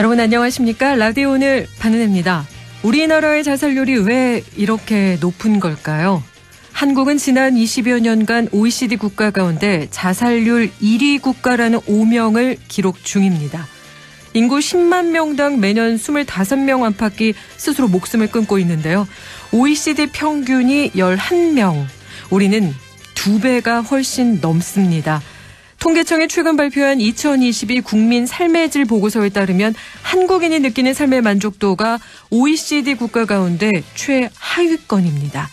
여러분 안녕하십니까? 라디오 오늘 반은혜입니다. 우리나라의 자살률이 왜 이렇게 높은 걸까요? 한국은 지난 20여 년간 OECD 국가 가운데 자살률 1위 국가라는 오명을 기록 중입니다. 인구 10만 명당 매년 25명 안팎이 스스로 목숨을 끊고 있는데요. OECD 평균이 11명, 우리는 2배가 훨씬 넘습니다. 통계청이 최근 발표한 2022 국민 삶의 질 보고서에 따르면 한국인이 느끼는 삶의 만족도가 OECD 국가 가운데 최하위권입니다.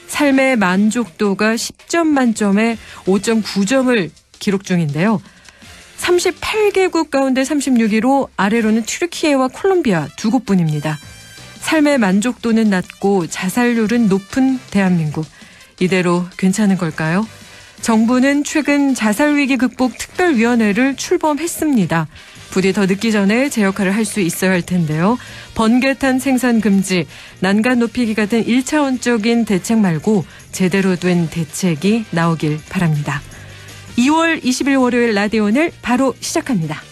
삶의 만족도가 10점 만점에 5.9점을 기록 중인데요. 38개국 가운데 36위로 아래로는 튀르키예와 콜롬비아 두 곳뿐입니다. 삶의 만족도는 낮고 자살률은 높은 대한민국. 이대로 괜찮은 걸까요? 정부는 최근 자살위기 극복 특별위원회를 출범했습니다. 부디 더 늦기 전에 제 역할을 할 수 있어야 할 텐데요. 번개탄 생산 금지, 난간 높이기 같은 1차원적인 대책 말고 제대로 된 대책이 나오길 바랍니다. 2월 20일 월요일 라디오 오늘 바로 시작합니다.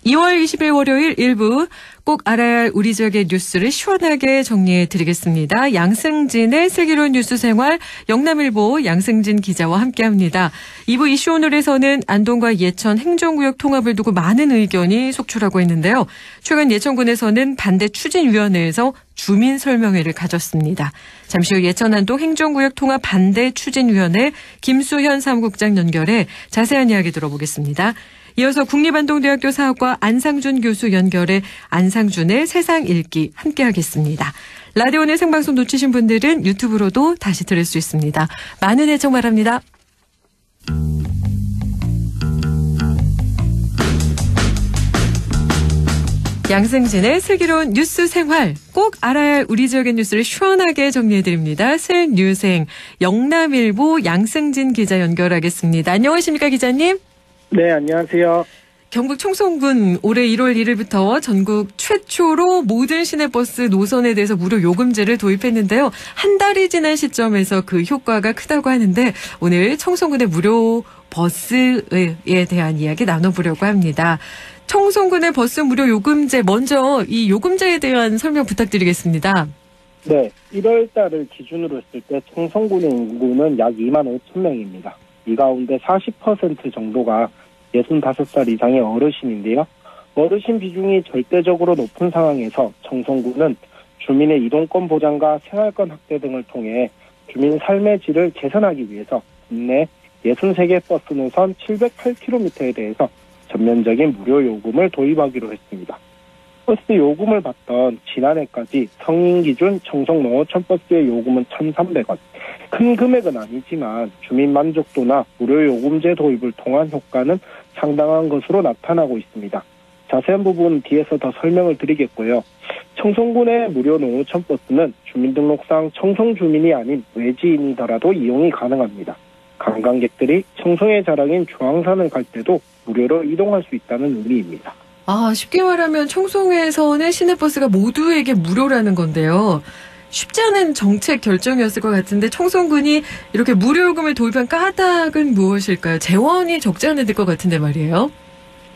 2월 20일 월요일 1부 꼭 알아야 할 우리 지역의 뉴스를 시원하게 정리해드리겠습니다. 양승진의 슬기로운 뉴스 생활, 영남일보 양승진 기자와 함께합니다. 2부 이슈 오늘에서는 안동과 예천 행정구역 통합을 두고 많은 의견이 속출하고 있는데요. 최근 예천군에서는 반대 추진위원회에서 주민 설명회를 가졌습니다. 잠시 후 예천 안동 행정구역 통합 반대 추진위원회 김수현 사무국장 연결해 자세한 이야기 들어보겠습니다. 이어서 국립안동대학교 사학과 안상준 교수 연결해 안상준의 세상 읽기 함께하겠습니다. 라디오 오늘 생방송 놓치신 분들은 유튜브로도 다시 들을 수 있습니다. 많은 애청 바랍니다. 양승진의 슬기로운 뉴스 생활, 꼭 알아야 할 우리 지역의 뉴스를 시원하게 정리해드립니다. 슬뉴생 영남일보 양승진 기자 연결하겠습니다. 안녕하십니까 기자님? 네, 안녕하세요. 경북 청송군 올해 1월 1일부터 전국 최초로 모든 시내버스 노선에 대해서 무료 요금제를 도입했는데요. 한 달이 지난 시점에서 그 효과가 크다고 하는데 오늘 청송군의 무료 버스에 대한 이야기 나눠보려고 합니다. 청송군의 버스 무료 요금제, 먼저 이 요금제에 대한 설명 부탁드리겠습니다. 네, 1월 달을 기준으로 했을 때 청송군의 인구는 약 2만 5천 명입니다. 이 가운데 40% 정도가 65살 이상의 어르신인데요. 어르신 비중이 절대적으로 높은 상황에서 청송군은 주민의 이동권 보장과 생활권 확대 등을 통해 주민 삶의 질을 개선하기 위해서 국내 63개 버스 노선 708km에 대해서 전면적인 무료 요금을 도입하기로 했습니다. 버스 요금을 받던 지난해까지 성인 기준 청송 농어촌 버스의 요금은 1,300원. 큰 금액은 아니지만 주민 만족도나 무료 요금제 도입을 통한 효과는 상당한 것으로 나타나고 있습니다. 자세한 부분은 뒤에서 더 설명을 드리겠고요. 청송군의 무료 농어촌 버스는 주민등록상 청송 주민이 아닌 외지인이더라도 이용이 가능합니다. 관광객들이 청송의 자랑인 주황산을 갈 때도 무료로 이동할 수 있다는 의미입니다. 쉽게 말하면 청송에서는 시내버스가 모두에게 무료라는 건데요. 쉽지 않은 정책 결정이었을 것 같은데 청송군이 이렇게 무료요금을 도입한 까닭은 무엇일까요? 재원이 적지 않을 것 같은데 말이에요.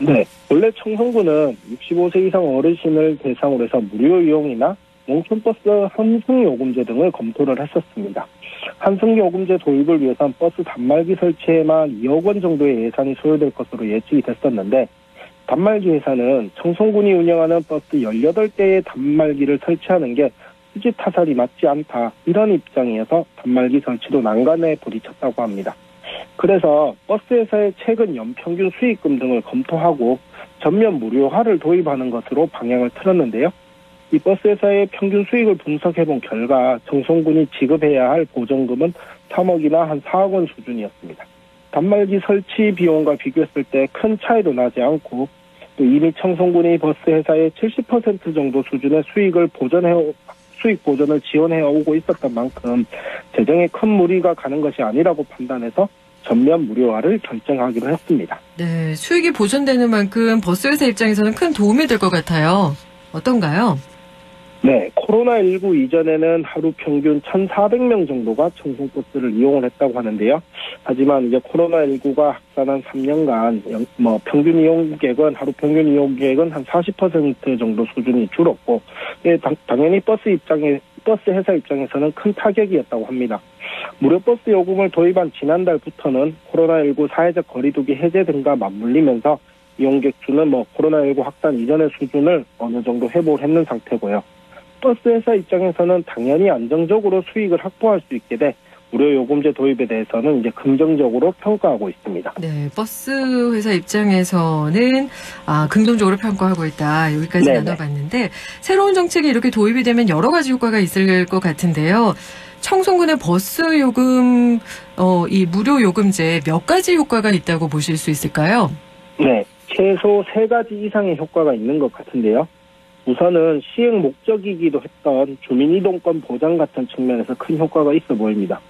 네, 원래 청송군은 65세 이상 어르신을 대상으로 해서 무료 이용이나 농촌버스 환승요금제 등을 검토를 했었습니다. 환승요금제 도입을 위해선 버스 단말기 설치에만 2억 원 정도의 예산이 소요될 것으로 예측이 됐었는데 단말기 회사는 청송군이 운영하는 버스 18대의 단말기를 설치하는 게 수지 타산이 맞지 않다, 이런 입장이어서 단말기 설치도 난간에 부딪혔다고 합니다. 그래서 버스 회사의 최근 연평균 수익금 등을 검토하고 전면 무료화를 도입하는 것으로 방향을 틀었는데요. 이 버스 회사의 평균 수익을 분석해본 결과 청송군이 지급해야 할 보전금은 3억이나 한 4억 원 수준이었습니다. 단말기 설치 비용과 비교했을 때 큰 차이도 나지 않고 또 이미 청송군이 버스 회사의 70% 정도 수준의 수익 보전을 지원해 오고 있었던 만큼 재정에 큰 무리가 가는 것이 아니라고 판단해서 전면 무료화를 결정하기로 했습니다. 네, 수익이 보전되는 만큼 버스 회사 입장에서는 큰 도움이 될 것 같아요. 어떤가요? 네, 코로나19 이전에는 하루 평균 1,400명 정도가 청송버스를 이용을 했다고 하는데요. 하지만 이제 코로나19가 확산한 3년간 평균 이용객은 하루 평균 이용객은 한 40% 정도 수준이 줄었고, 당연히 버스 회사 입장에서는 큰 타격이었다고 합니다. 무료 버스 요금을 도입한 지난달부터는 코로나19 사회적 거리두기 해제 등과 맞물리면서 이용객 수는 코로나19 확산 이전의 수준을 어느 정도 회복을 했는 상태고요. 버스 회사 입장에서는 당연히 안정적으로 수익을 확보할 수 있게 돼 무료 요금제 도입에 대해서는 이제 긍정적으로 평가하고 있습니다. 네, 버스 회사 입장에서는 긍정적으로 평가하고 있다. 여기까지 네네. 나눠봤는데 새로운 정책이 이렇게 도입이 되면 여러 가지 효과가 있을 것 같은데요. 청송군의 버스 요금, 이 무료 요금제 몇 가지 효과가 있다고 보실 수 있을까요? 네, 최소 3가지 이상의 효과가 있는 것 같은데요. 우선은 시행 목적이기도 했던 주민이동권 보장 같은 측면에서 큰 효과가 있어 보입니다.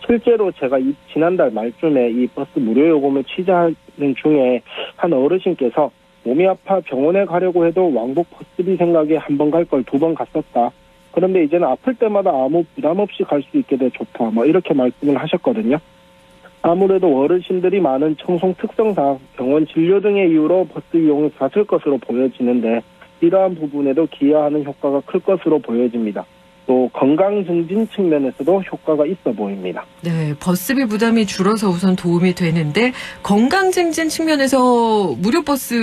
실제로 제가 지난달 말쯤에 이 버스 무료 요금을 취재하는 중에 한 어르신께서 몸이 아파 병원에 가려고 해도 왕복 버스비 생각에 한 번 갈 걸 2번 갔었다. 그런데 이제는 아플 때마다 아무 부담 없이 갈 수 있게 돼 좋다. 이렇게 말씀을 하셨거든요. 아무래도 어르신들이 많은 청송 특성상 병원 진료 등의 이유로 버스 이용이 잦을 것으로 보여지는데 이러한 부분에도 기여하는 효과가 클 것으로 보여집니다. 또 건강 증진 측면에서도 효과가 있어 보입니다. 네, 버스비 부담이 줄어서 우선 도움이 되는데 건강 증진 측면에서 무료 버스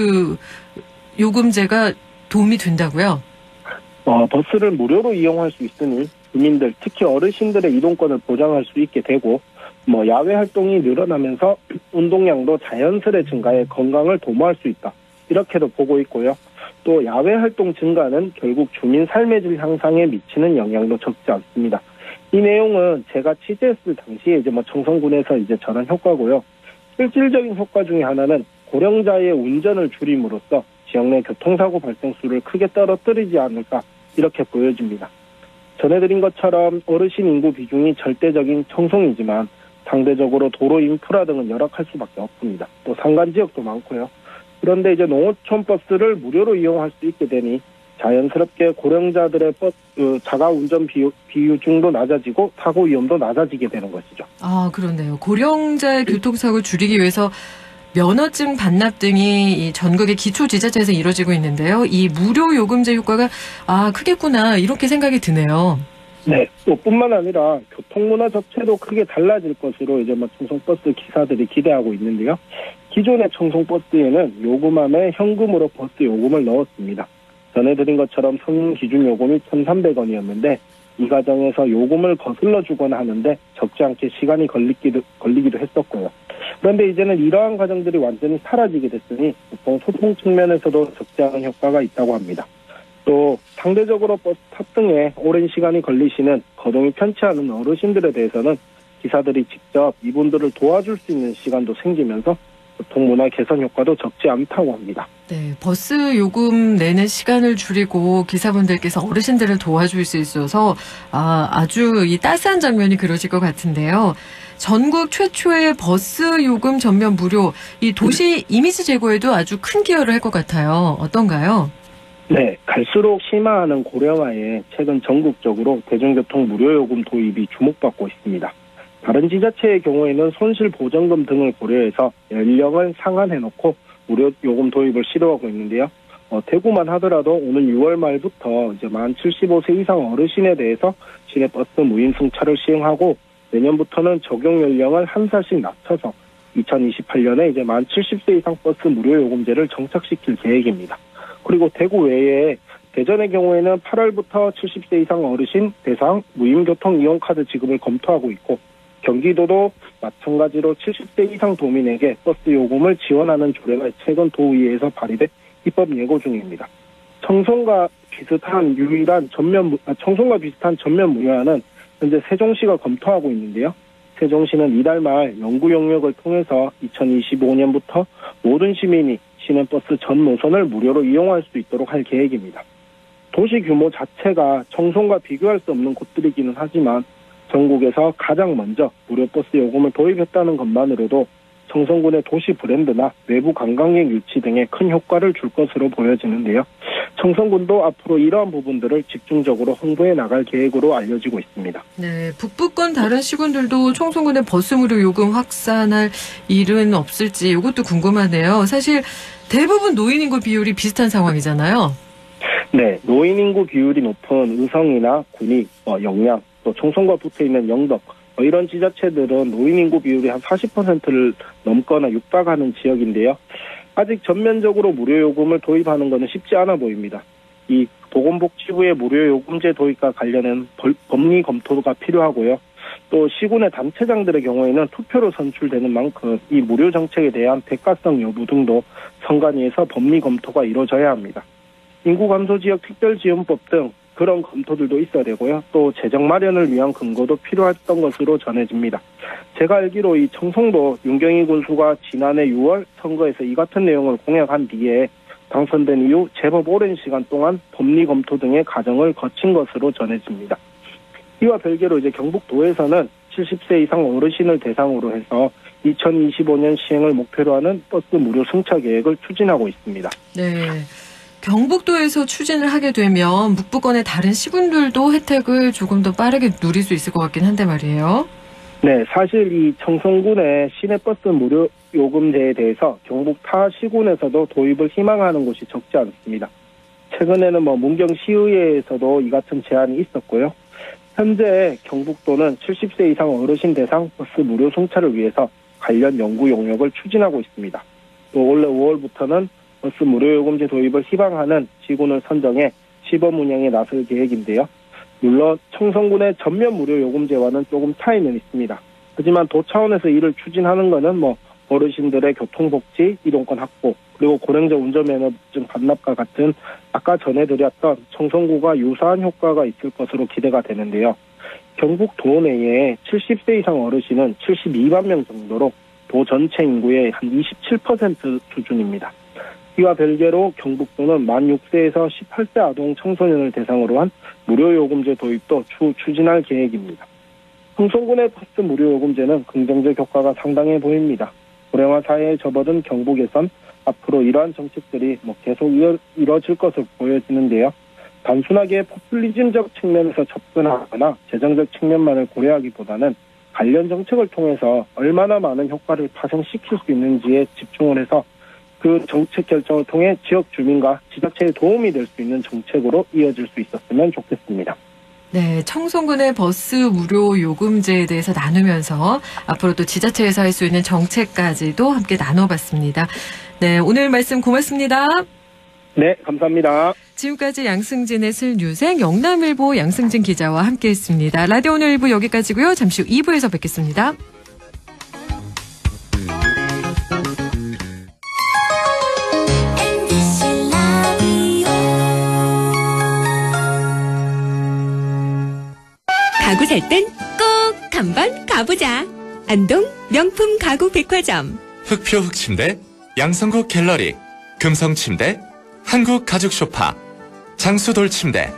요금제가 도움이 된다고요? 버스를 무료로 이용할 수 있으니 주민들, 특히 어르신들의 이동권을 보장할 수 있게 되고 야외 활동이 늘어나면서 운동량도 자연스레 증가해 건강을 도모할 수 있다. 이렇게도 보고 있고요. 또 야외 활동 증가는 결국 주민 삶의 질 향상에 미치는 영향도 적지 않습니다. 이 내용은 제가 취재했을 당시에 청송군에서 전한 효과고요. 실질적인 효과 중에 하나는 고령자의 운전을 줄임으로써 지역 내 교통사고 발생 수를 크게 떨어뜨리지 않을까 이렇게 보여집니다. 전해드린 것처럼 어르신 인구 비중이 절대적인 청송이지만 상대적으로 도로 인프라 등은 열악할 수밖에 없습니다. 또 산간 지역도 많고요. 그런데 농어촌 버스를 무료로 이용할 수 있게 되니 자연스럽게 고령자들의 자가 운전 비율중도 낮아지고 사고 위험도 낮아지게 되는 것이죠. 그렇네요. 고령자의 교통사고를 줄이기 위해서 면허증 반납 등이 전국의 기초지자체에서 이루어지고 있는데요. 이 무료 요금제 효과가 크겠구나 이렇게 생각이 드네요. 네, 또 뿐만 아니라 교통문화 자체도 크게 달라질 것으로 청송버스 기사들이 기대하고 있는데요. 기존의 청송버스에는 요금함에 현금으로 버스 요금을 넣었습니다. 전해드린 것처럼 성인 기준 요금이 1,300원이었는데 이 과정에서 요금을 거슬러 주거나 하는데 적지 않게 시간이 걸리기도 했었고요. 그런데 이제는 이러한 과정들이 완전히 사라지게 됐으니 보통 소통 측면에서도 적지 않은 효과가 있다고 합니다. 또 상대적으로 버스 탑승에 오랜 시간이 걸리시는 거동이 편치 않은 어르신들에 대해서는 기사들이 직접 이분들을 도와줄 수 있는 시간도 생기면서 교통문화 개선 효과도 적지 않다고 합니다. 네, 버스 요금 내는 시간을 줄이고 기사분들께서 어르신들을 도와줄 수 있어서 아주 이 따스한 장면이 그려질 것 같은데요. 전국 최초의 버스 요금 전면 무료, 이 도시 이미지 제고에도 아주 큰 기여를 할 것 같아요. 어떤가요? 네, 갈수록 심화하는 고령화에 최근 전국적으로 대중교통 무료요금 도입이 주목받고 있습니다. 다른 지자체의 경우에는 손실보전금 등을 고려해서 연령을 상한해놓고 무료요금 도입을 시도하고 있는데요. 대구만 하더라도 오는 6월 말부터 만 75세 이상 어르신에 대해서 시내버스 무인 승차를 시행하고 내년부터는 적용 연령을 한 살씩 낮춰서 2028년에 만 70세 이상 버스 무료요금제를 정착시킬 계획입니다. 그리고 대구 외에 대전의 경우에는 8월부터 70세 이상 어르신 대상 무임교통 이용카드 지급을 검토하고 있고 경기도도 마찬가지로 70세 이상 도민에게 버스 요금을 지원하는 조례가 최근 도의회에서 발의돼 입법 예고 중입니다. 청송과 비슷한 전면 무료화는 현재 세종시가 검토하고 있는데요. 세종시는 이달 말 연구 용역을 통해서 2025년부터 모든 시민이 시내버스 전 노선을 무료로 이용할 수 있도록 할 계획입니다. 도시 규모 자체가 청송과 비교할 수 없는 곳들이기는 하지만 전국에서 가장 먼저 무료 버스 요금을 도입했다는 것만으로도 청송군의 도시 브랜드나 외부 관광객 유치 등에 큰 효과를 줄 것으로 보여지는데요. 청송군도 앞으로 이러한 부분들을 집중적으로 홍보해 나갈 계획으로 알려지고 있습니다. 네, 북부권 다른 시군들도 청송군의 버스 무료 요금 확산할 일은 없을지 이것도 궁금하네요. 사실 대부분 노인 인구 비율이 비슷한 상황이잖아요. 네, 노인 인구 비율이 높은 의성이나 군위, 영양, 또 청송과 붙어있는 영덕, 이런 지자체들은 노인 인구 비율이 한 40%를 넘거나 육박하는 지역인데요. 아직 전면적으로 무료 요금을 도입하는 것은 쉽지 않아 보입니다. 이 보건복지부의 무료 요금제 도입과 관련한 법리 검토가 필요하고요. 또 시군의 단체장들의 경우에는 투표로 선출되는 만큼 이 무료 정책에 대한 대가성 여부 등도 선관위에서 법리 검토가 이루어져야 합니다. 인구 감소 지역 특별지원법 등 그런 검토들도 있어야 되고요. 또 재정 마련을 위한 근거도 필요했던 것으로 전해집니다. 제가 알기로 이 청송도 윤경희 군수가 지난해 6월 선거에서 이 같은 내용을 공약한 뒤에 당선된 이후 제법 오랜 시간 동안 법리 검토 등의 과정을 거친 것으로 전해집니다. 이와 별개로 이제 경북도에서는 70세 이상 어르신을 대상으로 해서 2025년 시행을 목표로 하는 버스 무료 승차 계획을 추진하고 있습니다. 네. 경북도에서 추진을 하게 되면 북부권의 다른 시군들도 혜택을 조금 더 빠르게 누릴 수 있을 것 같긴 한데 말이에요. 네, 사실 이 청송군의 시내버스 무료 요금제에 대해서 경북 타 시군에서도 도입을 희망하는 곳이 적지 않습니다. 최근에는 문경시의회에서도 이 같은 제안이 있었고요. 현재 경북도는 70세 이상 어르신 대상 버스 무료 승차를 위해서 관련 연구 용역을 추진하고 있습니다. 또 올해 5월부터는 버스 무료 요금제 도입을 희망하는 시군을 선정해 시범 운영에 나설 계획인데요. 물론 청송군의 전면 무료 요금제와는 조금 차이는 있습니다. 하지만 도 차원에서 이를 추진하는 것은 어르신들의 교통복지, 이동권 확보, 그리고 고령자 운전면허증 반납과 같은 아까 전해드렸던 청송구가 유사한 효과가 있을 것으로 기대가 되는데요. 경북 도 내에 70세 이상 어르신은 72만 명 정도로 도 전체 인구의 한 27% 수준입니다. 이와 별개로 경북도는 만 6세에서 18세 아동 청소년을 대상으로 한 무료 요금제 도입도 추진할 계획입니다. 청송군의 버스 무료 요금제는 긍정적 효과가 상당해 보입니다. 고령화 사회에 접어든 경북에선 앞으로 이러한 정책들이 계속 이뤄질 것으로 보여지는데요. 단순하게 포퓰리즘적 측면에서 접근하거나 재정적 측면만을 고려하기보다는 관련 정책을 통해서 얼마나 많은 효과를 파생시킬 수 있는지에 집중을 해서 그 정책 결정을 통해 지역 주민과 지자체에 도움이 될 수 있는 정책으로 이어질 수 있었으면 좋겠습니다. 네, 청송군의 버스 무료 요금제에 대해서 나누면서 앞으로 또 지자체에서 할 수 있는 정책까지도 함께 나눠봤습니다. 네, 오늘 말씀 고맙습니다. 네, 감사합니다. 지금까지 양승진의 슬뉴생 영남일보 양승진 기자와 함께했습니다. 라디오 오늘 1부 여기까지고요. 잠시 후 2부에서 뵙겠습니다. 가구 살 땐 꼭 한번 가보자. 안동 명품 가구 백화점. 흑표 흑침대, 양성국 갤러리, 금성침대, 한국 가죽 소파, 장수돌 침대.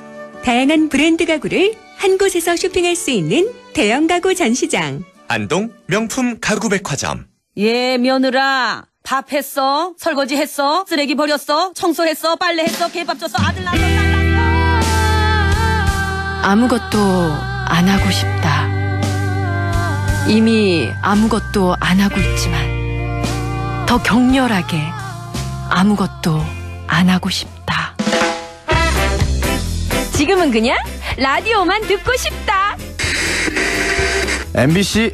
다양한 브랜드 가구를 한 곳에서 쇼핑할 수 있는 대형 가구 전시장. 안동 명품 가구 백화점. 예, 며느라. 밥 했어? 설거지 했어? 쓰레기 버렸어? 청소했어? 빨래했어? 개밥 줬어? 아들 낳았어? 딸 낳았어? 아무것도 안 하고 싶다. 이미 아무것도 안 하고 있지만 더 격렬하게 아무것도 안 하고 싶다. 지금은 그냥 라디오만 듣고 싶다. MBC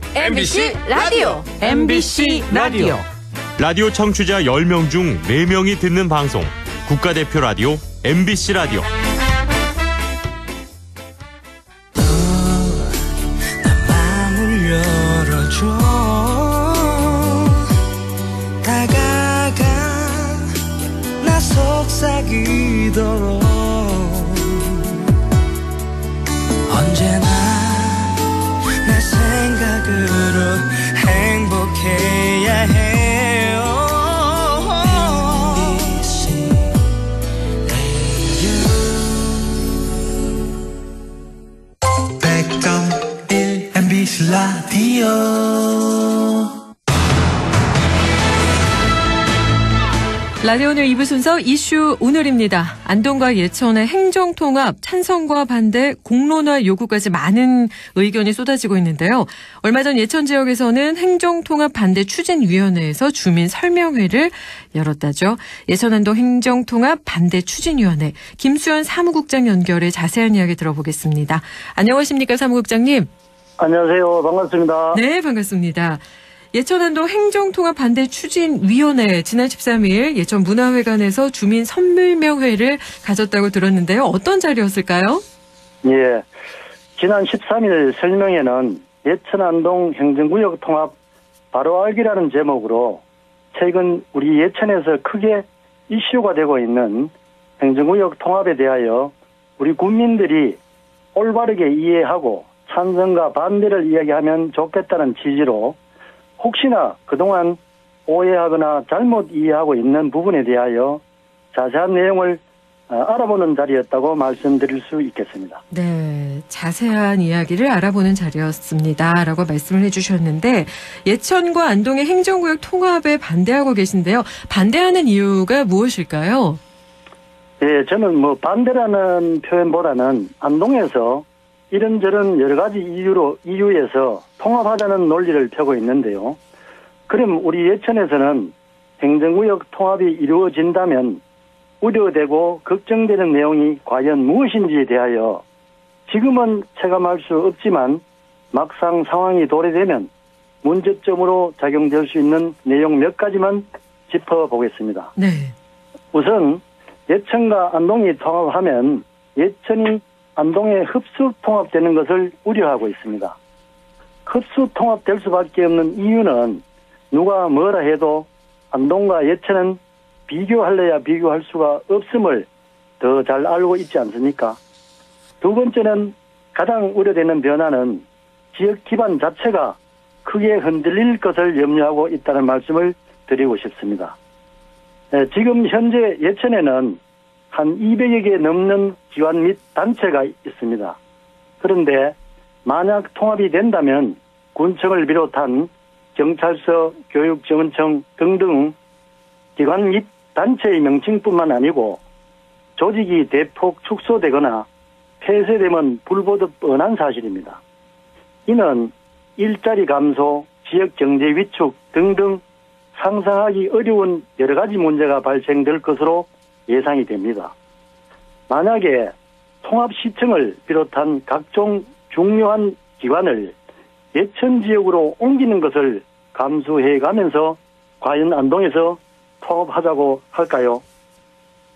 라디오. MBC 라디오. 라디오 청취자 10명 중 4명이 듣는 방송. 국가대표 라디오 MBC 라디오. 다가가 나 속삭이도록 언제나 내 생각으로 행복해야 해요. MBC 라디오 라디오 오늘 2부 순서 이슈 오늘입니다. 안동과 예천의 행정통합 찬성과 반대 공론화 요구까지 많은 의견이 쏟아지고 있는데요. 얼마 전 예천 지역에서는 행정통합 반대 추진위원회에서 주민 설명회를 열었다죠. 예천안동 행정통합 반대 추진위원회 김수현 사무국장 연결해 자세한 이야기 들어보겠습니다. 안녕하십니까 사무국장님. 안녕하세요. 반갑습니다. 네, 반갑습니다. 예천안동 행정통합 반대 추진위원회 지난 13일 예천 문화회관에서 주민 선물명회를 가졌다고 들었는데요. 어떤 자리였을까요? 예, 지난 13일 설명회는 예천안동 행정구역 통합 바로 알기라는 제목으로 최근 우리 예천에서 크게 이슈가 되고 있는 행정구역 통합에 대하여 우리 국민들이 올바르게 이해하고 찬성과 반대를 이야기하면 좋겠다는 취지로 혹시나 그동안 오해하거나 잘못 이해하고 있는 부분에 대하여 자세한 내용을 알아보는 자리였다고 말씀드릴 수 있겠습니다. 네, 자세한 이야기를 알아보는 자리였습니다라고 말씀을 해주셨는데 예천과 안동의 행정구역 통합에 반대하고 계신데요. 반대하는 이유가 무엇일까요? 예, 저는 반대라는 표현보다는 안동에서 이런저런 여러 가지 이유에서 통합하자는 논리를 펴고 있는데요. 그럼 우리 예천에서는 행정구역 통합이 이루어진다면 우려되고 걱정되는 내용이 과연 무엇인지에 대하여 지금은 체감할 수 없지만 막상 상황이 도래되면 문제점으로 작용될 수 있는 내용 몇 가지만 짚어보겠습니다. 네. 우선 예천과 안동이 통합하면 예천이 안동에 흡수 통합되는 것을 우려하고 있습니다. 흡수 통합될 수밖에 없는 이유는 누가 뭐라 해도 안동과 예천은 비교할래야 비교할 수가 없음을 더 잘 알고 있지 않습니까? 두 번째는 가장 우려되는 변화는 지역 기반 자체가 크게 흔들릴 것을 염려하고 있다는 말씀을 드리고 싶습니다. 지금 현재 예천에는 한 200여 개 넘는 기관 및 단체가 있습니다. 그런데 만약 통합이 된다면 군청을 비롯한 경찰서, 교육지원청 등등 기관 및 단체의 명칭뿐만 아니고 조직이 대폭 축소되거나 폐쇄되면 불보듯 뻔한 사실입니다. 이는 일자리 감소, 지역 경제 위축 등등 상상하기 어려운 여러 가지 문제가 발생될 것으로 예상이 됩니다. 만약에 통합시청을 비롯한 각종 중요한 기관을 예천 지역으로 옮기는 것을 감수해가면서 과연 안동에서 통합하자고 할까요?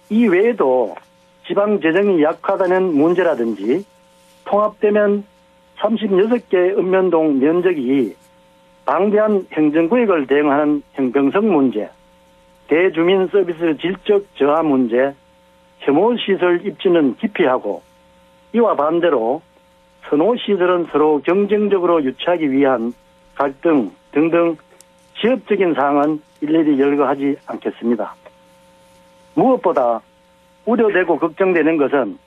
이 외에도 지방 재정이 약하다는 문제라든지 통합되면 36개 읍면동 면적이 방대한 행정구역을 대응하는 형평성 문제, 대주민 서비스 질적 저하 문제, 혐오시설 입지는 기피하고 이와 반대로 선호시설은 서로 경쟁적으로 유치하기 위한 갈등 등등 지역적인 사항은 일일이 열거하지 않겠습니다. 무엇보다 우려되고 걱정되는 것은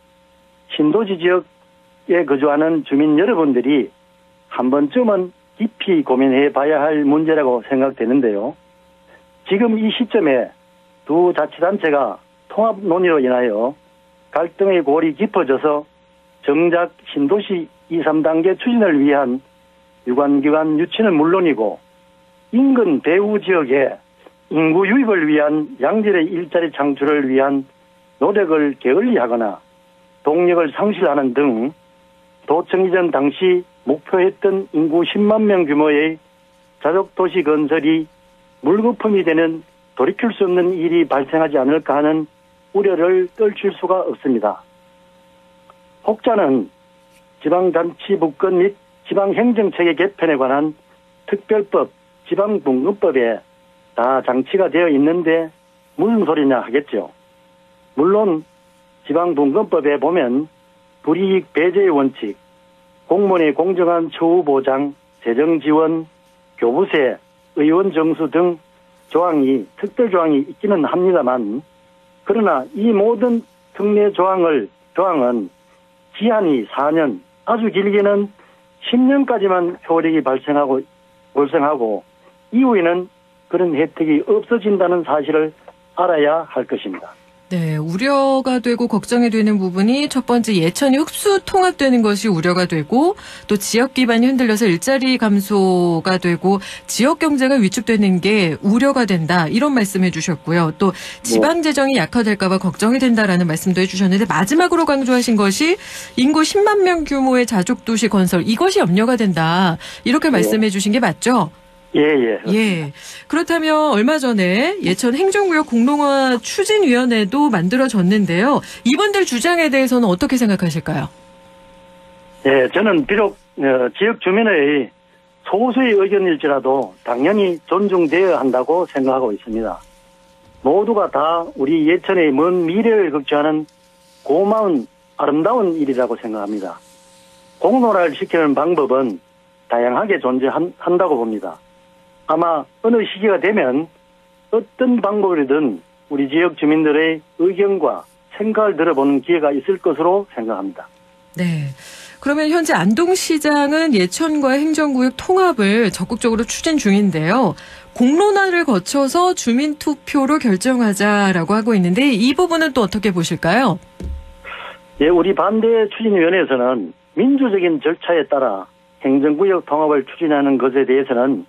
신도시 지역에 거주하는 주민 여러분들이 한 번쯤은 깊이 고민해 봐야 할 문제라고 생각되는데요. 지금 이 시점에 두 자치단체가 통합 논의로 인하여 갈등의 골이 깊어져서 정작 신도시 2, 3단계 추진을 위한 유관기관 유치는 물론이고 인근 배후 지역에 인구 유입을 위한 양질의 일자리 창출을 위한 노력을 게을리하거나 동력을 상실하는 등 도청 이전 당시 목표했던 인구 10만 명 규모의 자족도시 건설이 물거품이 되는 돌이킬 수 없는 일이 발생하지 않을까 하는 우려를 떨칠 수가 없습니다. 혹자는 지방자치 분권 및 지방행정체계 개편에 관한 특별법, 지방분권법에 다 장치가 되어 있는데 무슨 소리냐 하겠죠. 물론 지방분권법에 보면 불이익 배제의 원칙, 공무원의 공정한 처우 보장, 재정 지원, 교부세, 의원 정수 등 특별 조항이 있기는 합니다만, 그러나 이 모든 특례 조항은 기한이 4년, 아주 길게는 10년까지만 효력이 발생하고 이후에는 그런 혜택이 없어진다는 사실을 알아야 할 것입니다. 네, 우려가 되고 걱정이 되는 부분이 첫 번째 예천이 흡수 통합되는 것이 우려가 되고 또 지역 기반이 흔들려서 일자리 감소가 되고 지역 경제가 위축되는 게 우려가 된다. 이런 말씀해 주셨고요. 또 지방 재정이 약화될까 봐 걱정이 된다라는 말씀도 해 주셨는데 마지막으로 강조하신 것이 인구 10만 명 규모의 자족 도시 건설 이것이 염려가 된다. 이렇게 말씀해 주신 게 맞죠? 예. 그렇다면 얼마 전에 예천 행정구역 공론화 추진위원회도 만들어졌는데요. 이번들 주장에 대해서는 어떻게 생각하실까요? 예, 저는 비록 지역 주민의 소수의 의견일지라도 당연히 존중되어야 한다고 생각하고 있습니다. 모두가 다 우리 예천의 먼 미래를 걱정하는 고마운 아름다운 일이라고 생각합니다. 공론화를 시키는 방법은 다양하게 존재한다고 봅니다. 아마 어느 시기가 되면 어떤 방법이든 우리 지역 주민들의 의견과 생각을 들어보는 기회가 있을 것으로 생각합니다. 네. 그러면 현재 안동시장은 예천과 행정구역 통합을 적극적으로 추진 중인데요. 공론화를 거쳐서 주민투표로 결정하자라고 하고 있는데 이 부분은 또 어떻게 보실까요? 예, 우리 반대 추진위원회에서는 민주적인 절차에 따라 행정구역 통합을 추진하는 것에 대해서는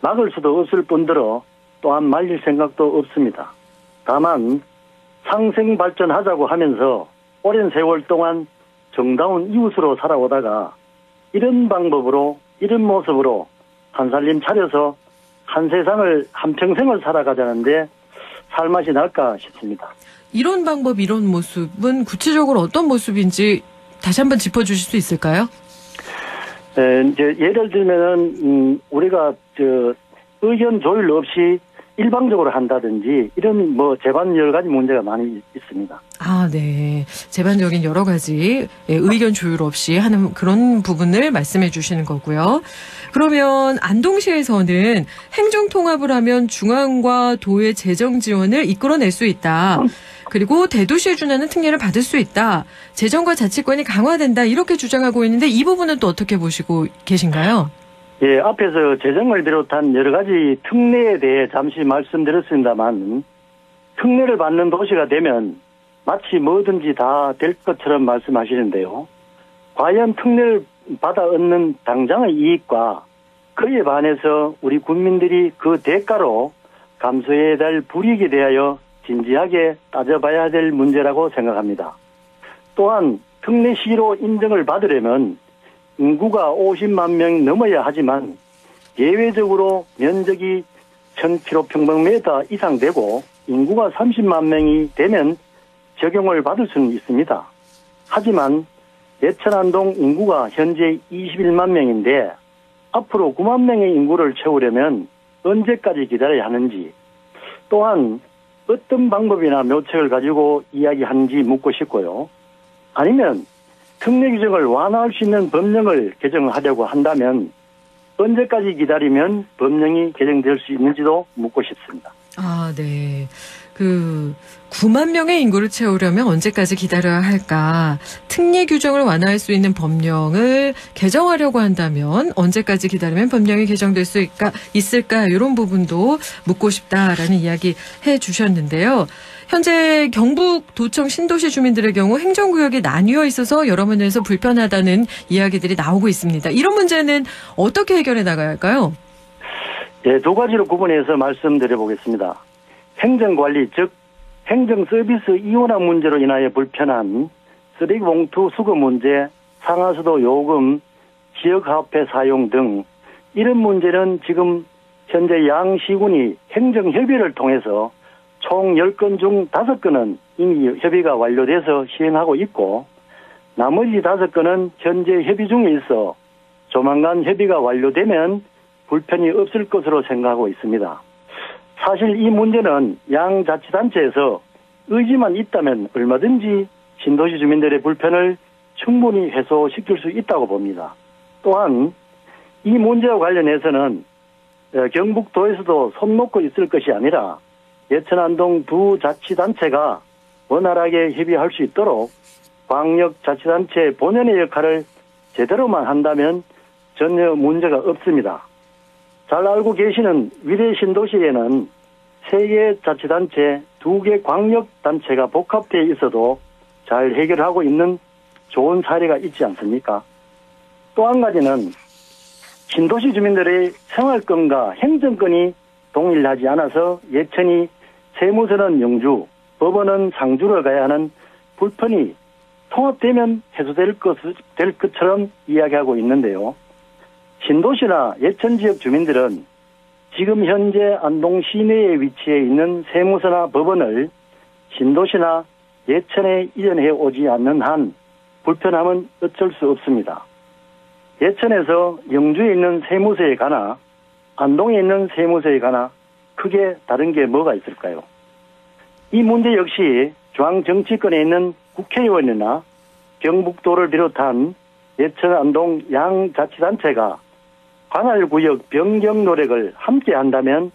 막을 수도 없을 뿐더러 또한 말릴 생각도 없습니다. 다만 상생 발전하자고 하면서 오랜 세월 동안 정다운 이웃으로 살아오다가 이런 방법으로 이런 모습으로 한 살림 차려서 한 세상을 한평생을 살아가자는데 살맛이 날까 싶습니다. 이런 방법 이런 모습은 구체적으로 어떤 모습인지 다시 한번 짚어주실 수 있을까요? 이제 예를 들면은 우리가 의견 조율 없이 일방적으로 한다든지 이런 제반 여러 가지 문제가 많이 있습니다. 아, 네. 제반적인 여러 가지 의견 조율 없이 하는 그런 부분을 말씀해 주시는 거고요. 그러면 안동시에서는 행정통합을 하면 중앙과 도의 재정 지원을 이끌어낼 수 있다. 그리고 대도시에 준하는 특례를 받을 수 있다. 재정과 자치권이 강화된다. 이렇게 주장하고 있는데 이 부분은 또 어떻게 보시고 계신가요? 예, 앞에서 재정을 비롯한 여러 가지 특례에 대해 잠시 말씀드렸습니다만 특례를 받는 도시가 되면 마치 뭐든지 다 될 것처럼 말씀하시는데요. 과연 특례를 받아 얻는 당장의 이익과 그에 반해서 우리 국민들이 그 대가로 감수해야 될 불이익에 대하여 진지하게 따져봐야 될 문제라고 생각합니다. 또한 특례시로 인정을 받으려면 인구가 50만 명 넘어야 하지만 예외적으로 면적이 1000km 이상 되고 인구가 30만 명이 되면 적용을 받을 수는 있습니다. 하지만 예천 안동 인구가 현재 21만 명인데 앞으로 9만 명의 인구를 채우려면 언제까지 기다려야 하는지 또한 어떤 방법이나 묘책을 가지고 이야기하는지 묻고 싶고요. 아니면 특례 규정을 완화할 수 있는 법령을 개정하려고 한다면 언제까지 기다리면 법령이 개정될 수 있는지도 묻고 싶습니다. 아, 네. 9만 명의 인구를 채우려면 언제까지 기다려야 할까? 특례 규정을 완화할 수 있는 법령을 개정하려고 한다면 언제까지 기다리면 법령이 개정될 수 있을까? 이런 부분도 묻고 싶다라는 이야기 해주셨는데요. 현재 경북도청 신도시 주민들의 경우 행정구역이 나뉘어 있어서 여러 면에서 불편하다는 이야기들이 나오고 있습니다. 이런 문제는 어떻게 해결해 나가야 할까요? 네, 두 가지로 구분해서 말씀드려보겠습니다. 행정관리, 즉 행정서비스 이원화 문제로 인하여 불편한 쓰레기봉투 수거 문제, 상하수도 요금, 지역화폐 사용 등 이런 문제는 지금 현재 양 시군이 행정협의를 통해서 총 10건 중 5건은 이미 협의가 완료돼서 시행하고 있고 나머지 5건은 현재 협의 중에 있어 조만간 협의가 완료되면 불편이 없을 것으로 생각하고 있습니다. 사실 이 문제는 양 자치단체에서 의지만 있다면 얼마든지 신도시 주민들의 불편을 충분히 해소시킬 수 있다고 봅니다. 또한 이 문제와 관련해서는 경북도에서도 손 놓고 있을 것이 아니라 예천 안동 두 자치단체가 원활하게 협의할 수 있도록 광역자치단체 본연의 역할을 제대로만 한다면 전혀 문제가 없습니다. 잘 알고 계시는 위례 신도시에는 3개 자치단체 두 개 광역단체가 복합되어 있어도 잘 해결하고 있는 좋은 사례가 있지 않습니까? 또 한 가지는 신도시 주민들의 생활권과 행정권이 동일하지 않아서 예천이 세무서는 영주, 법원은 상주를 가야 하는 불편이 통합되면 해소될 것처럼 이야기하고 있는데요. 신도시나 예천 지역 주민들은 지금 현재 안동 시내에 위치해 있는 세무서나 법원을 신도시나 예천에 이전해 오지 않는 한 불편함은 어쩔 수 없습니다. 예천에서 영주에 있는 세무서에 가나 안동에 있는 세무서에 가나 크게 다른 게 뭐가 있을까요? 이 문제 역시 중앙 정치권에 있는 국회의원이나 경북도를 비롯한 예천 안동 양자치단체가 관할구역 변경 노력을 함께 한다면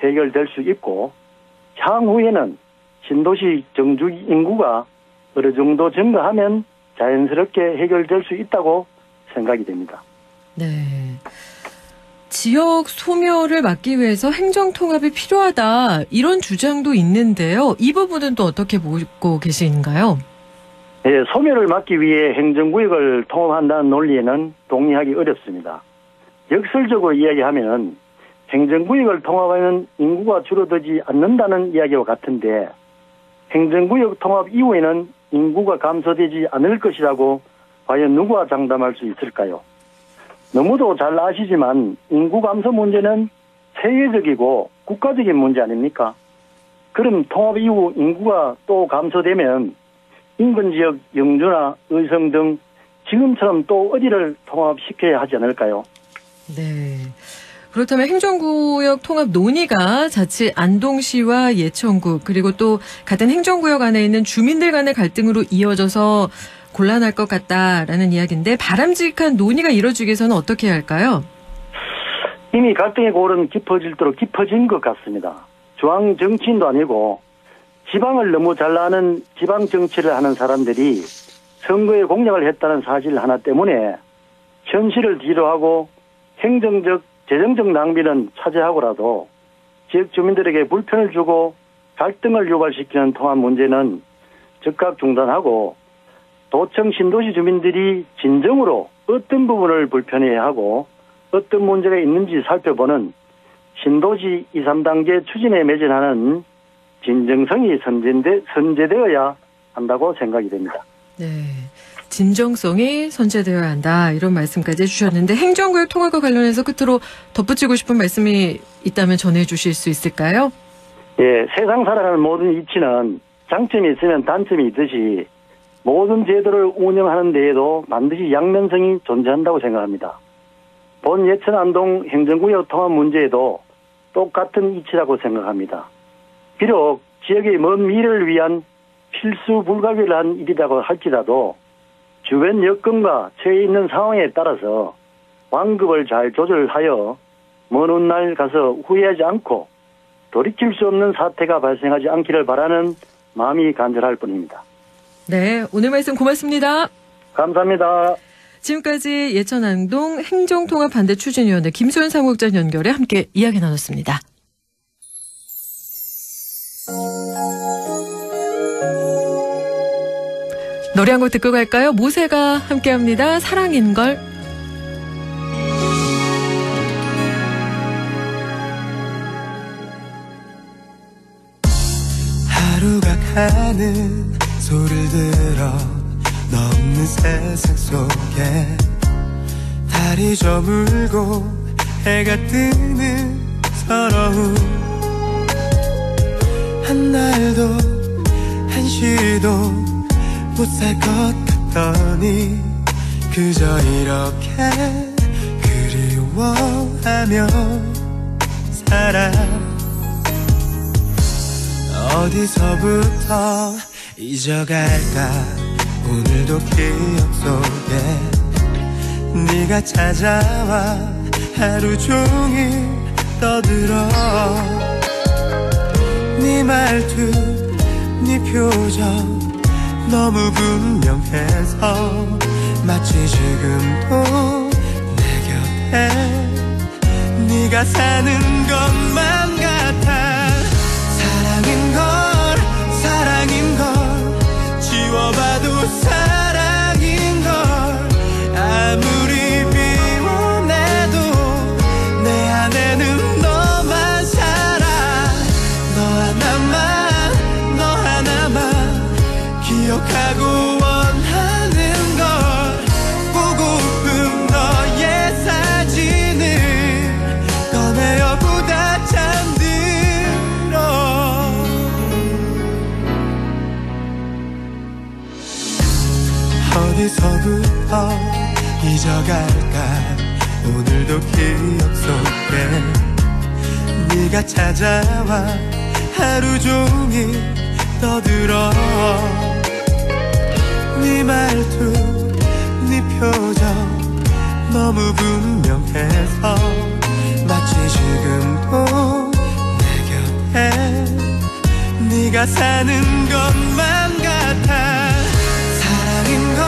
해결될 수 있고, 향후에는 신도시 정주 인구가 어느 정도 증가하면 자연스럽게 해결될 수 있다고 생각이 됩니다. 네. 지역 소멸을 막기 위해서 행정통합이 필요하다, 이런 주장도 있는데요. 이 부분은 또 어떻게 보고 계신가요? 네, 소멸을 막기 위해 행정구역을 통합한다는 논리에는 동의하기 어렵습니다. 역설적으로 이야기하면 행정구역을 통합하면 인구가 줄어들지 않는다는 이야기와 같은데, 행정구역 통합 이후에는 인구가 감소되지 않을 것이라고 과연 누가 장담할 수 있을까요? 너무도 잘 아시지만 인구 감소 문제는 세계적이고 국가적인 문제 아닙니까? 그럼 통합 이후 인구가 또 감소되면 인근 지역 영주나 의성 등 지금처럼 또 어디를 통합시켜야 하지 않을까요? 네. 그렇다면 행정구역 통합 논의가 자칫 안동시와 예천구, 그리고 또 같은 행정구역 안에 있는 주민들 간의 갈등으로 이어져서 곤란할 것 같다라는 이야기인데, 바람직한 논의가 이루어지기 위해서는 어떻게 해야 할까요? 이미 갈등의 골은 깊어질수록 깊어진 것 같습니다. 중앙 정치인도 아니고 지방을 너무 잘 아는 지방 정치를 하는 사람들이 선거에 공약을 했다는 사실 하나 때문에 현실을 뒤로하고 행정적, 재정적 낭비는 차지하고라도 지역 주민들에게 불편을 주고 갈등을 유발시키는 통합 문제는 즉각 중단하고, 도청 신도시 주민들이 진정으로 어떤 부분을 불편해하고 어떤 문제가 있는지 살펴보는 신도시 2, 3단계 추진에 매진하는 진정성이 선제되어야 한다고 생각이 됩니다. 네, 진정성이 선제되어야 한다, 이런 말씀까지 해주셨는데, 행정구역 통합과 관련해서 끝으로 덧붙이고 싶은 말씀이 있다면 전해주실 수 있을까요? 예, 세상 살아가는 모든 이치는 장점이 있으면 단점이 있듯이 모든 제도를 운영하는 데에도 반드시 양면성이 존재한다고 생각합니다. 본 예천 안동 행정구역 통합 문제에도 똑같은 이치라고 생각합니다. 비록 지역의 먼 미래를 위한 필수 불가결한 일이라고 할지라도 주변 여건과 처해 있는 상황에 따라서 완급을 잘 조절하여 먼 훗날 가서 후회하지 않고 돌이킬 수 없는 사태가 발생하지 않기를 바라는 마음이 간절할 뿐입니다. 네, 오늘 말씀 고맙습니다. 감사합니다. 지금까지 예천 안동 행정통합반대 추진위원회 김소연 사무국장 연결해 함께 이야기 나눴습니다. 노래 한 곡 듣고 갈까요? 모세가 함께합니다. 사랑인걸. 하루가 가는 소리를 들어 너 없는 세상 속에 달이 저물고 해가 뜨는 서러움, 한 날도 한시도 못 살 것 같더니 그저 이렇게 그리워하며 살아. 어디서부터 잊어갈까 오늘도 기억 속에 네가 찾아와 하루 종일 떠들어. 네 말투 네 표정 너무 분명해서 마치 지금도 내 곁에 네가 사는 것만 같아. 사랑인 걸 잊어갈까 오늘도 기억 속에 네가 찾아와 하루 종일 떠들어 네 말투 네 표정 너무 분명해서 마치 지금도 내 곁에 네가 사는 것만 같아 사랑인 걸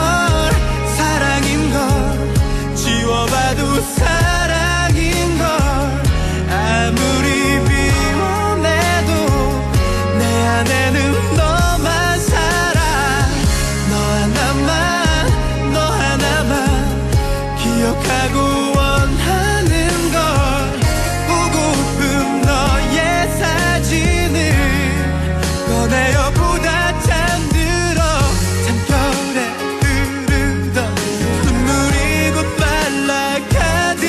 지워봐도 사랑인 걸 아무리 비워내도 내 안에는 너만 살아 너 하나만 기억하고 원하는 걸 보고픈 너의 사진을 꺼내어 보다 잠들어 잠결에 흐르던 눈물이 곧 말라가듯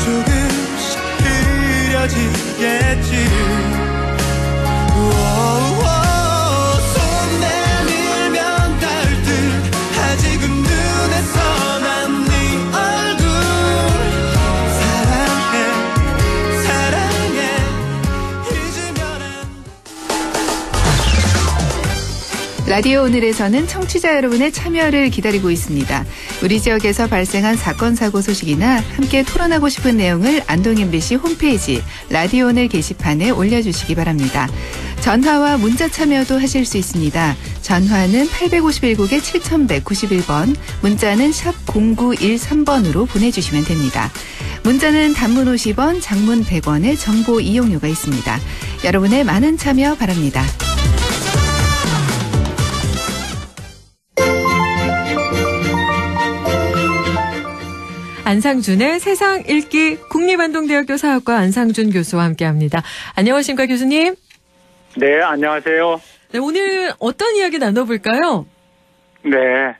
조금씩 흐려지겠지 손 내밀면 닿을 듯 아직은 눈에 선한 네 얼굴 사랑해 잊으면 안 라디오 오늘에서는 청취자 여러분의 참여를 기다리고 있습니다. 우리 지역에서 발생한 사건 사고 소식이나 함께 토론하고 싶은 내용을 안동 MBC 홈페이지 라디오 오늘 게시판에 올려주시기 바랍니다. 전화와 문자 참여도 하실 수 있습니다. 전화는 851국에 7191번, 문자는 샵 0913번으로 보내주시면 됩니다. 문자는 단문 50원, 장문 100원의 정보 이용료가 있습니다. 여러분의 많은 참여 바랍니다. 안상준의 세상 읽기 국립안동대학교 사학과 안상준 교수와 함께합니다. 안녕하십니까 교수님? 네, 안녕하세요. 네, 오늘 어떤 이야기 나눠볼까요? 네,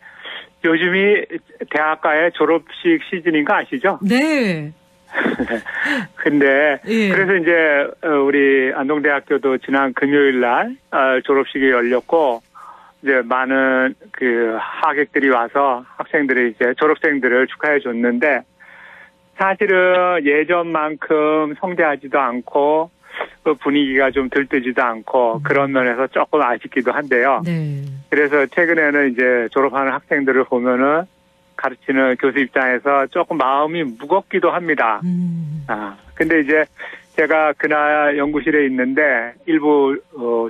요즘이 대학가의 졸업식 시즌인 거 아시죠? 네. 근데 예. 그래서 이제 우리 안동대학교도 지난 금요일 날 졸업식이 열렸고 이제 많은 그 하객들이 와서 학생들이 이제 졸업생들을 축하해 줬는데 사실은 예전만큼 성대하지도 않고 분위기가 좀 들뜨지도 않고 그런 면에서 조금 아쉽기도 한데요. 네. 그래서 최근에는 이제 졸업하는 학생들을 보면은 가르치는 교수 입장에서 조금 마음이 무겁기도 합니다. 근데 이제 제가 그날 연구실에 있는데 일부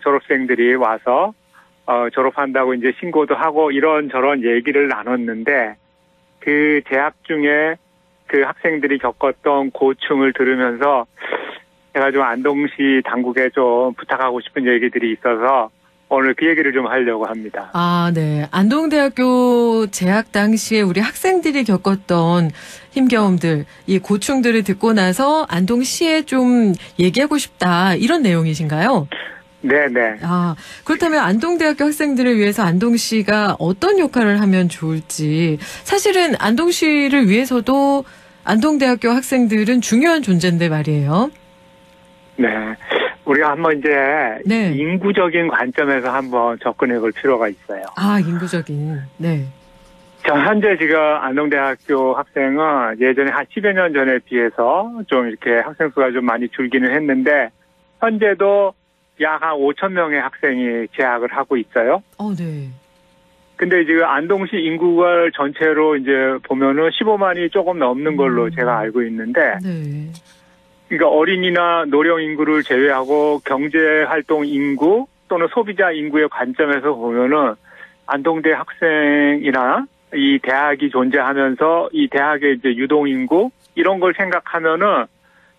졸업생들이 와서 졸업한다고 이제 신고도 하고 이런저런 얘기를 나눴는데 그 재학 중에 그 학생들이 겪었던 고충을 들으면서 제가 좀 안동시 당국에 좀 부탁하고 싶은 얘기들이 있어서 오늘 그 얘기를 좀 하려고 합니다. 아, 네. 안동대학교 재학 당시에 우리 학생들이 겪었던 힘겨움들, 이 고충들을 듣고 나서 안동시에 좀 얘기하고 싶다 이런 내용이신가요? 네네. 아, 그렇다면 안동대학교 학생들을 위해서 안동시가 어떤 역할을 하면 좋을지. 사실은 안동시를 위해서도 안동대학교 학생들은 중요한 존재인데 말이에요. 네. 우리가 한번 이제 네. 인구적인 관점에서 한번 접근해 볼 필요가 있어요. 아, 인구적인. 네. 현재 지금 안동대학교 학생은 예전에 한 10여 년 전에 비해서 좀 이렇게 학생 수가 좀 많이 줄기는 했는데 현재도 약 한 5천 명의 학생이 재학을 하고 있어요. 네. 근데 지금 안동시 인구가 전체로 이제 보면은 15만이 조금 넘는 걸로 제가 알고 있는데, 네. 그러니까 어린이나 노령 인구를 제외하고 경제 활동 인구 또는 소비자 인구의 관점에서 보면은 안동대 학생이나 이 대학이 존재하면서 이 대학의 이제 유동 인구 이런 걸 생각하면은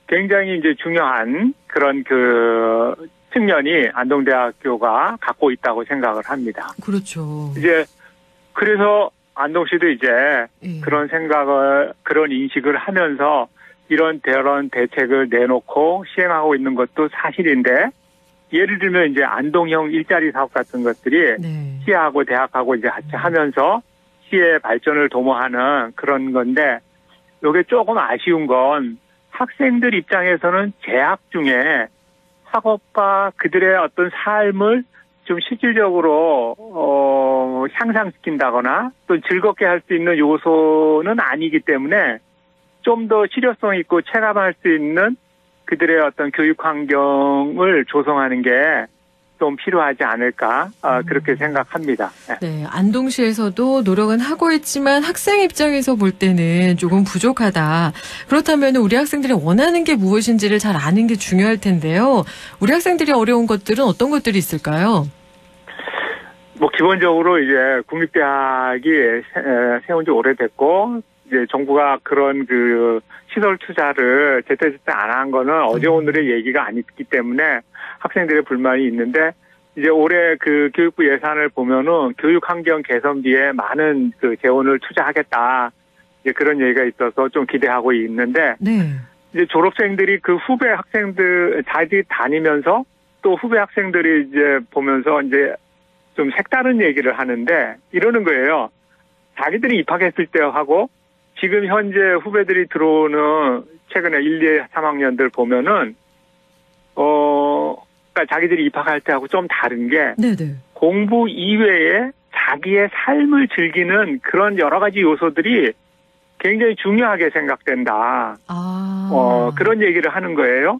굉장히 이제 중요한 그런 그 측면이 안동대학교가 갖고 있다고 생각을 합니다. 그렇죠. 이제 그래서 안동시도 이제 그런 생각을 그런 인식을 하면서 이런 대책을 내놓고 시행하고 있는 것도 사실인데 예를 들면 이제 안동형 일자리 사업 같은 것들이 시하고 대학하고 이제 같이 하면서 시의 발전을 도모하는 그런 건데 이게 조금 아쉬운 건 학생들 입장에서는 재학 중에 학업과 그들의 어떤 삶을 좀 실질적으로 향상시킨다거나 또 즐겁게 할 수 있는 요소는 아니기 때문에 좀 더 실효성 있고 체감할 수 있는 그들의 어떤 교육 환경을 조성하는 게 좀 필요하지 않을까 그렇게 생각합니다. 네, 안동시에서도 노력은 하고 있지만 학생 입장에서 볼 때는 조금 부족하다. 그렇다면 우리 학생들이 원하는 게 무엇인지를 잘 아는 게 중요할 텐데요. 우리 학생들이 어려운 것들은 어떤 것들이 있을까요? 뭐 기본적으로 이제 국립대학이 세운 지 오래됐고 이제 정부가 그런 그 시설 투자를 제때제때 안 한 거는 어제 오늘의 얘기가 아니기 때문에 학생들의 불만이 있는데 이제 올해 그 교육부 예산을 보면은 교육 환경 개선비에 많은 그 재원을 투자하겠다. 이제 그런 얘기가 있어서 좀 기대하고 있는데 네. 이제 졸업생들이 그 후배 학생들 자기 다니면서 또 후배 학생들이 이제 보면서 이제 좀 색다른 얘기를 하는데 이러는 거예요. 자기들이 입학했을 때하고 지금 현재 후배들이 들어오는 최근에 1, 2, 3학년들 보면은 그러니까 자기들이 입학할 때하고 좀 다른 게 네네. 공부 이외에 자기의 삶을 즐기는 그런 여러 가지 요소들이 굉장히 중요하게 생각된다. 그런 얘기를 하는 거예요.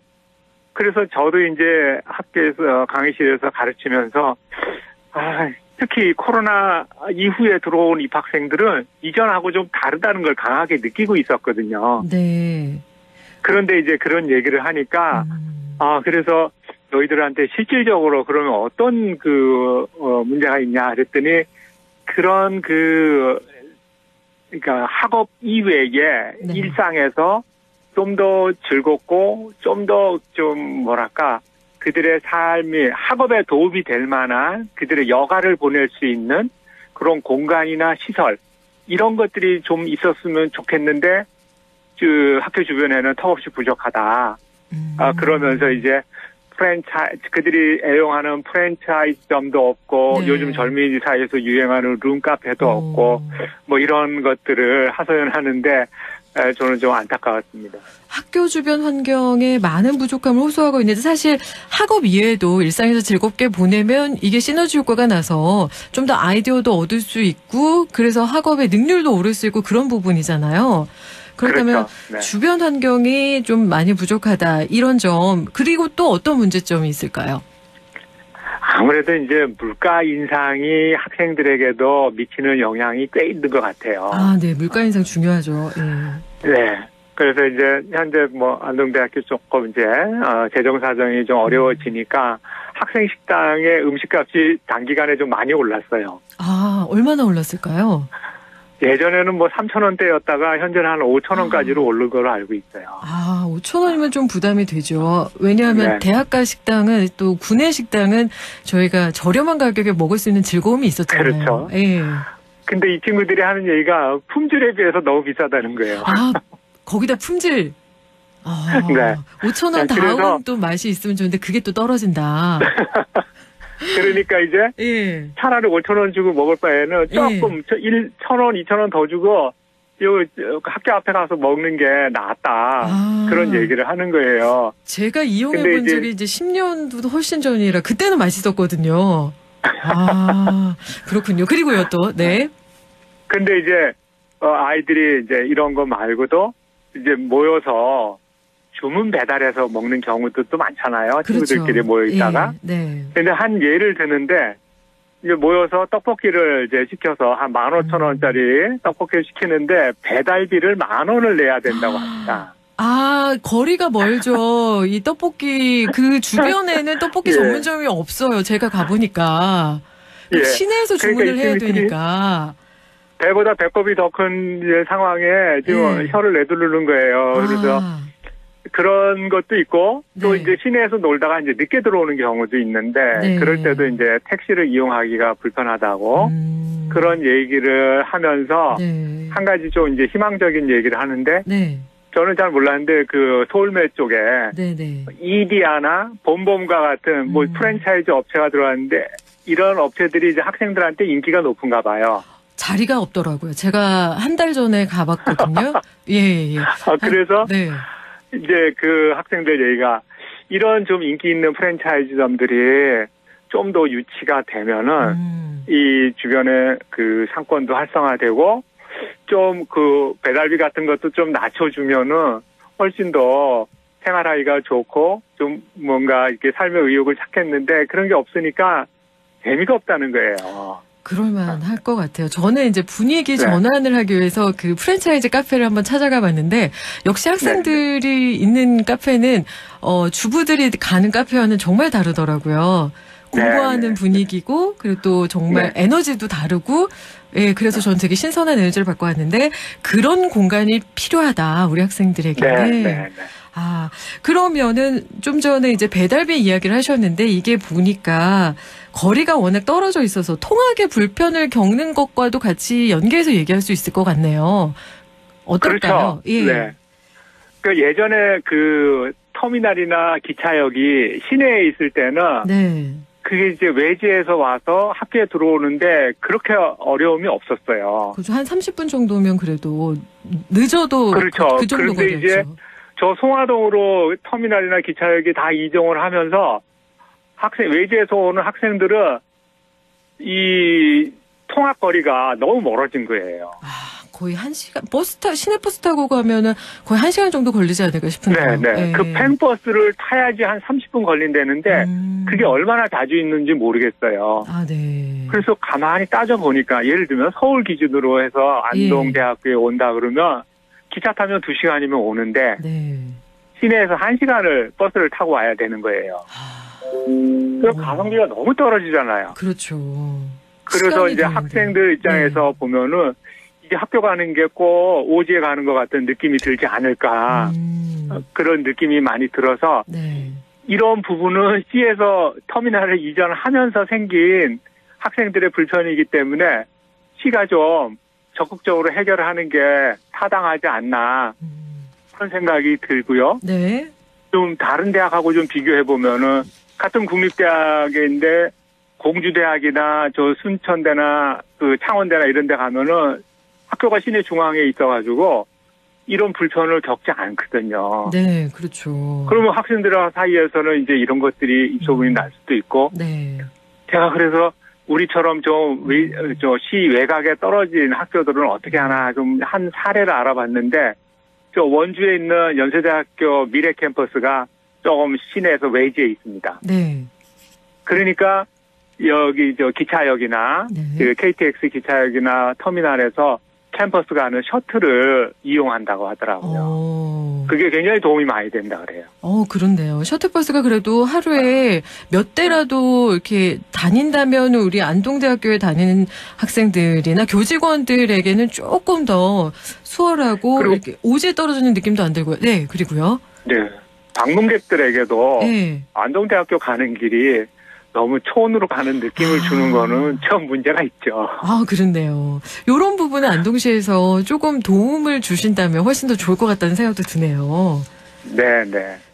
그래서 저도 이제 학교에서 강의실에서 가르치면서 특히 코로나 이후에 들어온 입학생들은 이전하고 좀 다르다는 걸 강하게 느끼고 있었거든요. 네. 그런데 이제 그런 얘기를 하니까 그래서 너희들한테 실질적으로 그러면 어떤 문제가 있냐 그랬더니 그런 그러니까 학업 이외에 네. 일상에서 좀 더 즐겁고 좀 더 뭐랄까 그들의 삶이 학업에 도움이 될 만한 그들의 여가를 보낼 수 있는 그런 공간이나 시설 이런 것들이 좀 있었으면 좋겠는데 학교 주변에는 턱없이 부족하다. 그러면서 이제 그들이 애용하는 프랜차이즈점도 없고 네. 요즘 젊은이 사이에서 유행하는 룸카페도 없고 뭐 이런 것들을 하소연하는데 저는 좀 안타까웠습니다. 학교 주변 환경에 많은 부족함을 호소하고 있는데 사실 학업 이외에도 일상에서 즐겁게 보내면 이게 시너지 효과가 나서 좀 더 아이디어도 얻을 수 있고 그래서 학업의 능률도 오를 수 있고 그런 부분이잖아요. 그렇다면 그렇죠. 네. 주변 환경이 좀 많이 부족하다 이런 점 그리고 또 어떤 문제점이 있을까요? 아무래도 이제 물가 인상이 학생들에게도 미치는 영향이 꽤 있는 것 같아요. 네, 물가 인상 중요하죠. 네. 그래서 이제 현재 안동대학교 조금 이제 재정 사정이 좀 어려워지니까 학생 식당의 음식값이 단기간에 좀 많이 올랐어요. 얼마나 올랐을까요? 예전에는 3,000원대였다가 현재는 한 5,000원까지로 오른 걸로 알고 있어요. 5,000원이면 좀 부담이 되죠. 왜냐하면 네. 대학가 식당은 또 구내 식당은 저희가 저렴한 가격에 먹을 수 있는 즐거움이 있었잖아요. 그렇죠. 예. 근데 이 친구들이 하는 얘기가 품질에 비해서 너무 비싸다는 거예요. 거기다 품질. 네. 5,000원 다운 그래서 또 맛이 있으면 좋은데 그게 또 떨어진다. 그러니까 이제 차라리 5,000원 주고 먹을 바에는 조금 1,000원, 2,000원 더 주고 학교 앞에 가서 먹는 게 낫다. 그런 얘기를 하는 거예요. 제가 이용해 본 적이 이제 10년도 훨씬 전이라 그때는 맛있었거든요. 그렇군요. 그리고요 또 네. 근데 이제 아이들이 이제 이런 거 말고도 이제 모여서 주문 배달해서 먹는 경우도 또 많잖아요. 그렇죠. 친구들끼리 모여 있다가. 네. 근데 한 예를 드는데 이제 모여서 떡볶이를 이제 시켜서 한 15,000원짜리 떡볶이를 시키는데 배달비를 10,000원을 내야 된다고 합니다. 거리가 멀죠. 이 떡볶이 그 주변에는 떡볶이 전문점이 없어요. 제가 가보니까. 시내에서 주문을 해야 되니까. 배보다 배꼽이 더 큰 상황에 지금 혀를 내두르는 거예요. 그래서 그런 것도 있고 또 이제 시내에서 놀다가 이제 늦게 들어오는 경우도 있는데 그럴 때도 이제 택시를 이용하기가 불편하다고 그런 얘기를 하면서 한 가지 좀 이제 희망적인 얘기를 하는데 저는 잘 몰랐는데 그 서울매 쪽에 이디아나 봄봄과 같은 프랜차이즈 업체가 들어왔는데 이런 업체들이 이제 학생들한테 인기가 높은가 봐요. 자리가 없더라고요. 제가 한 달 전에 가봤거든요. 예. 그래서 이제 그 학생들 얘기가 이런 좀 인기 있는 프랜차이즈점들이 좀 더 유치가 되면은 이 주변에 그 상권도 활성화되고 좀 그 배달비 같은 것도 좀 낮춰주면은 훨씬 더 생활하기가 좋고 좀 뭔가 이렇게 삶의 의욕을 찾겠는데 그런 게 없으니까 재미가 없다는 거예요. 그럴만 할 것 같아요. 저는 이제 분위기 네. 전환을 하기 위해서 그 프랜차이즈 카페를 한번 찾아가 봤는데 역시 학생들이 있는 카페는 주부들이 가는 카페와는 정말 다르더라고요. 공부하는 분위기고 그리고 또 정말 에너지도 다르고 예, 그래서 저는 되게 신선한 에너지를 받고 왔는데 그런 공간이 필요하다 우리 학생들에게. 아, 그러면은 좀 전에 이제 배달비 이야기를 하셨는데 이게 보니까 거리가 워낙 떨어져 있어서 통학에 불편을 겪는 것과도 같이 연계해서 얘기할 수 있을 것 같네요. 어떨까요? 그렇죠. 예. 네. 그 예전에 그 터미널이나 기차역이 시내에 있을 때는 네. 그게 이제 외지에서 와서 학교에 들어오는데 그렇게 어려움이 없었어요. 그죠. 한 30분 정도면 그래도 늦어도 그렇죠. 그 정도 그런데 이제 거리였죠. 저 송화동으로 터미널이나 기차역이 다 이동을 하면서 외지에서 오는 학생들은 이 통학거리가 너무 멀어진 거예요. 거의 1시간, 시내버스 타고 가면은 거의 1시간 정도 걸리지 않을까 싶은데요. 네. 그 펜버스를 타야지 한 30분 걸린다는데 그게 얼마나 자주 있는지 모르겠어요. 아, 네. 그래서 가만히 따져보니까 예를 들면 서울 기준으로 해서 안동대학교에 온다 그러면 기차 타면 2시간이면 오는데 시내에서 1시간을 버스를 타고 와야 되는 거예요. 그럼 가성비가 너무 떨어지잖아요. 그렇죠. 그래서 이제 학생들 입장에서 보면은 이제 학교 가는 게 꼭 오지에 가는 것 같은 느낌이 들지 않을까. 그런 느낌이 많이 들어서 이런 부분은 시에서 터미널을 이전하면서 생긴 학생들의 불편이기 때문에 시가 좀 적극적으로 해결하는 게 타당하지 않나 그런 생각이 들고요. 네. 좀 다른 대학하고 좀 비교해 보면은 같은 국립대학인데 공주대학이나 저 순천대나 그 창원대나 이런 데 가면은 학교가 시내 중앙에 있어가지고 이런 불편을 겪지 않거든요. 네, 그렇죠. 그러면 학생들 사이에서는 이제 이런 것들이 입소문이 날 수도 있고. 네. 제가 그래서 우리처럼 저 시 외곽에 떨어진 학교들은 어떻게 하나 좀 한 사례를 알아봤는데 저 원주에 있는 연세대학교 미래 캠퍼스가 조금 시내에서 외지에 있습니다. 네. 그러니까 여기 저 기차역이나 그 KTX 기차역이나 터미널에서 캠퍼스 가는 셔틀을 이용한다고 하더라고요. 그게 굉장히 도움이 많이 된다 그래요. 그런데요. 셔틀버스가 그래도 하루에 몇 대라도 이렇게 다닌다면 우리 안동대학교에 다니는 학생들이나 교직원들에게는 조금 더 수월하고 이렇게 오지에 떨어지는 느낌도 안 들고요. 네, 그리고요. 네. 방문객들에게도 안동대학교 가는 길이 너무 초원으로 가는 느낌을 주는 거는 좀 문제가 있죠. 아, 그렇네요. 이런 부분은 안동시에서 조금 도움을 주신다면 훨씬 더 좋을 것 같다는 생각도 드네요. 네.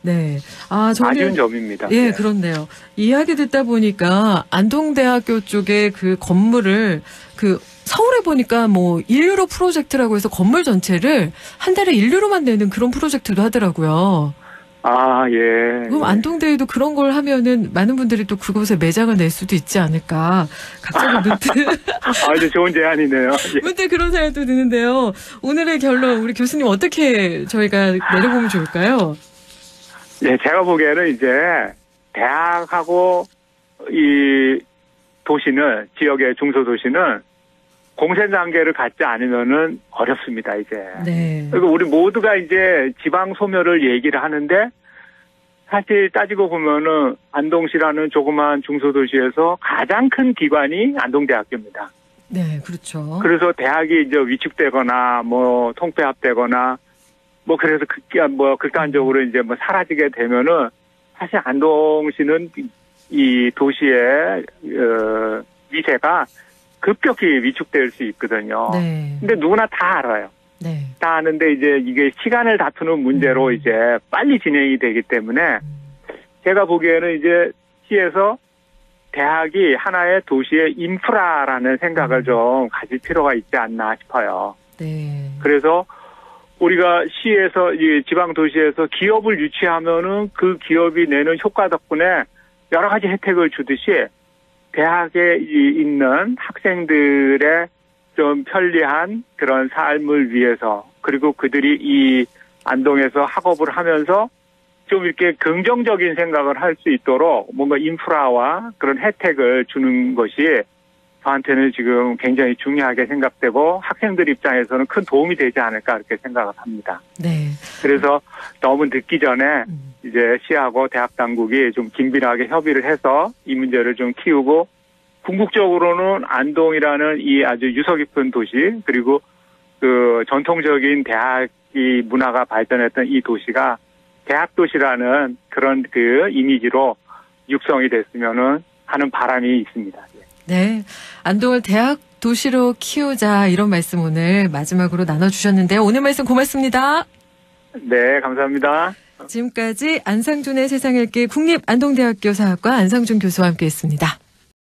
네. 저는 아쉬운 점입니다. 예, 그렇네요. 이야기 듣다 보니까 안동대학교 쪽에 그 건물을 서울에 보니까 뭐 1유로 프로젝트라고 해서 건물 전체를 한 달에 1유로만 내는 그런 프로젝트도 하더라고요. 아, 예. 그럼 안동대에도 그런 걸 하면은 많은 분들이 또 그곳에 매장을 낼 수도 있지 않을까. 갑자기 문득. 아주 좋은 제안이네요. 예. 문득 그런 생각도 드는데요. 오늘의 결론, 우리 교수님 어떻게 저희가 내려보면 좋을까요? 예, 제가 보기에는 이제 대학하고 이 도시는, 지역의 중소도시는 공세 단계를 갖지 않으면은 어렵습니다, 이제. 네. 그리고 우리 모두가 이제 지방 소멸을 얘기를 하는데 사실 따지고 보면은 안동시라는 조그만 중소도시에서 가장 큰 기관이 안동대학교입니다. 네, 그렇죠. 그래서 대학이 이제 위축되거나 뭐 통폐합되거나 뭐 그래서 극단적으로 이제 뭐 사라지게 되면은 사실 안동시는 이 도시의 위세가 급격히 위축될 수 있거든요. 네. 근데 누구나 다 알아요. 네. 다 아는데 이제 이게 시간을 다투는 문제로 이제 빨리 진행이 되기 때문에 제가 보기에는 이제 시에서 대학이 하나의 도시의 인프라라는 생각을 좀 가질 필요가 있지 않나 싶어요. 네. 그래서 우리가 시에서 이 지방 도시에서 기업을 유치하면은 그 기업이 내는 효과 덕분에 여러 가지 혜택을 주듯이 대학에 있는 학생들의 좀 편리한 그런 삶을 위해서, 그리고 그들이 이 안동에서 학업을 하면서 좀 이렇게 긍정적인 생각을 할 수 있도록 뭔가 인프라와 그런 혜택을 주는 것이 저한테는 지금 굉장히 중요하게 생각되고 학생들 입장에서는 큰 도움이 되지 않을까 그렇게 생각을 합니다. 네. 그래서 너무 늦기 전에 이제 시하고 대학 당국이 좀 긴밀하게 협의를 해서 이 문제를 좀 키우고, 궁극적으로는 안동이라는 이 아주 유서 깊은 도시, 그리고 그 전통적인 대학이 문화가 발전했던 이 도시가 대학 도시라는 그런 그 이미지로 육성이 됐으면은 하는 바람이 있습니다. 네. 안동을 대학 도시로 키우자, 이런 말씀 오늘 마지막으로 나눠주셨는데요. 오늘 말씀 고맙습니다. 네, 감사합니다. 지금까지 안상준의 세상 읽기 국립안동대학교 사학과 안상준 교수와 함께했습니다.